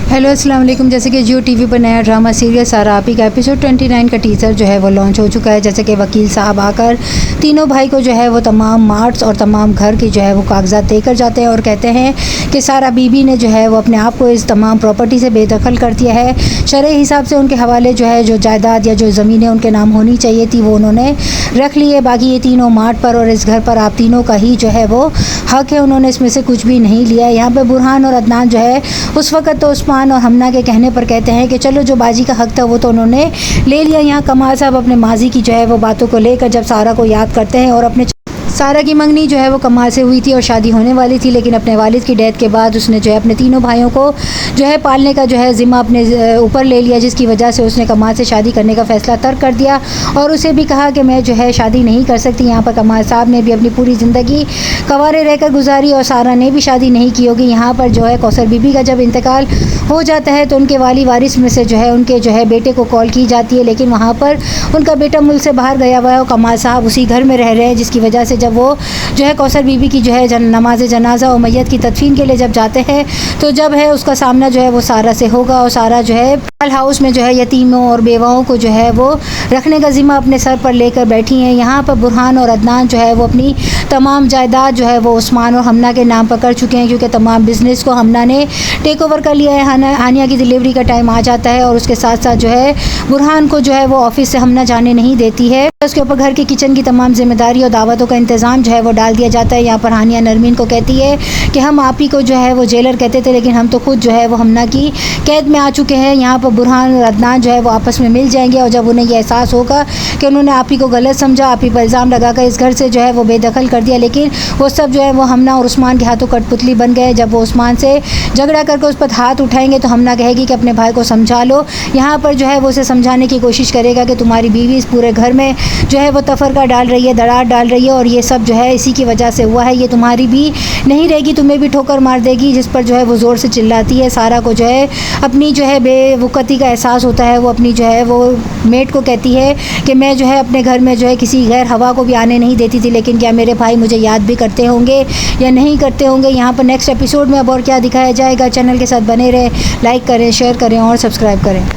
Hello अस्सलाम वालेकुम। जैसे कि जियो टीवी पर नया ड्रामा सीरियल सारा आपी का एपिसोड 29 का टीज़र जो है वो लॉन्च हो चुका है। जैसे कि वकील साहब आकर तीनों भाई को जो है वो तमाम मार्ट्स और तमाम घर की जो है वो कागजात देकर जाते हैं और कहते हैं कि सारा बीबी ने जो है वो अपने आप को इस तमाम प्रॉपर्टी से बेदखल कर दिया है। शरई हिसाब से उनके हवाले जो है जो जायदाद या जो ज़मीनें उनके नाम होनी चाहिए थी वो उन्होंने रख ली है। बाकी ये तीनों मार्ट पर और इस घर पर आप तीनों का ही जो है वो हक है। उन्होंने इसमें से कुछ भी नहीं लिया। यहाँ पर बुरहान और अदनान जो है उस वक़्त तो उस्मान और हमना के कहने पर कहते हैं कि चलो जो बाजी का हक था वो तो उन्होंने ले लिया। यहाँ कमाल साहब अपने माजी की जो है वो बातों को लेकर जब सारा को याद करते हैं और अपने सारा की मंगनी जो है वो कमाल से हुई थी और शादी होने वाली थी, लेकिन अपने वालिद की डेथ के बाद उसने जो है अपने तीनों भाइयों को जो है पालने का जो है ज़िम्मा अपने ऊपर ले लिया, जिसकी वजह से उसने कमाल से शादी करने का फ़ैसला तर्क कर दिया और उसे भी कहा कि मैं जो है शादी नहीं कर सकती। यहाँ पर कमाल साहब ने भी अपनी पूरी ज़िंदगी कंवारे रहकर गुजारी और सारा ने भी शादी नहीं की होगी। यहाँ पर जो है कौसर बीबी का जब इंतकाल हो जाता है तो उनके वाली वारिस में से जो है उनके जो है बेटे को कॉल की जाती है, लेकिन वहाँ पर उनका बेटा मुल्क से बाहर गया हुआ है और कमाल साहब उसी घर में रह रहे हैं, जिसकी वजह से जब वो जो है कौसर बीबी की जो है नमाज जनाजा और मैयत की तदफीन के लिए जब जाते हैं तो जब है उसका सामना जो है वो सारा से होगा और सारा जो है हाउस में जो है यतीमों और बेवाओं को जो है वो रखने का ज़िम्मा अपने सर पर लेकर बैठी हैं। यहाँ पर बुरहान और अदनान जो है वो अपनी तमाम जायदाद जो है वो उस्मान और हमना के नाम पर कर चुके हैं, क्योंकि तमाम बिज़नेस को हमना ने टेक ओवर कर लिया है। हानिया की डिलीवरी का टाइम आ जाता है और उसके साथ साथ जो है बुरहान को जो है वो ऑफिस से हमना जाने नहीं देती है। उसके ऊपर घर के किचन की तमाम जिम्मेदारी और दावतों का इंतज़ाम जो है वो डाल दिया जाता है। यहाँ पर हानिया नरमीन को कहती है कि हम आप ही को जो है वो जेलर कहते थे, लेकिन हम तो खुद जो है वो हमना की कैद में आ चुके हैं। यहाँ पर बुरहान और अदनान जो है वो आपस में मिल जाएंगे और जब उन्हें यह एहसास होगा कि उन्होंने आप ही को गलत समझा, आप ही पर इल्ज़ाम लगाकर इस घर से जो है वो बेदखल कर दिया, लेकिन वो सब जो है वो हमना और उस्मान के हाथों कठपुतली बन गए। जब वो उस्मान से झगड़ा करके उस पर हाथ उठाएंगे तो हमना कहेगी कि अपने भाई को समझा लो। यहाँ पर जो है वो उसे समझाने की कोशिश करेगा कि तुम्हारी बीवी इस पूरे घर में जो है वो तफरका डाल रही है, दरार डाल रही है और ये सब जो है इसी की वजह से हुआ है। ये तुम्हारी भी नहीं रहेगी, तुम्हें भी ठोकर मार देगी। जिस पर जो है वो ज़ोर से चिल्लाती है। सारा को जो है अपनी जो है बेवकूफ़ी का एहसास होता है। वो अपनी जो है वो मेट को कहती है कि मैं जो है अपने घर में जो है किसी गैर हवा को भी आने नहीं देती थी, लेकिन क्या मेरे भाई मुझे याद भी करते होंगे या नहीं करते होंगे। यहाँ पर नेक्स्ट एपिसोड में अब और क्या दिखाया जाएगा। चैनल के साथ बने रहे, लाइक करें, शेयर करें और सब्सक्राइब करें।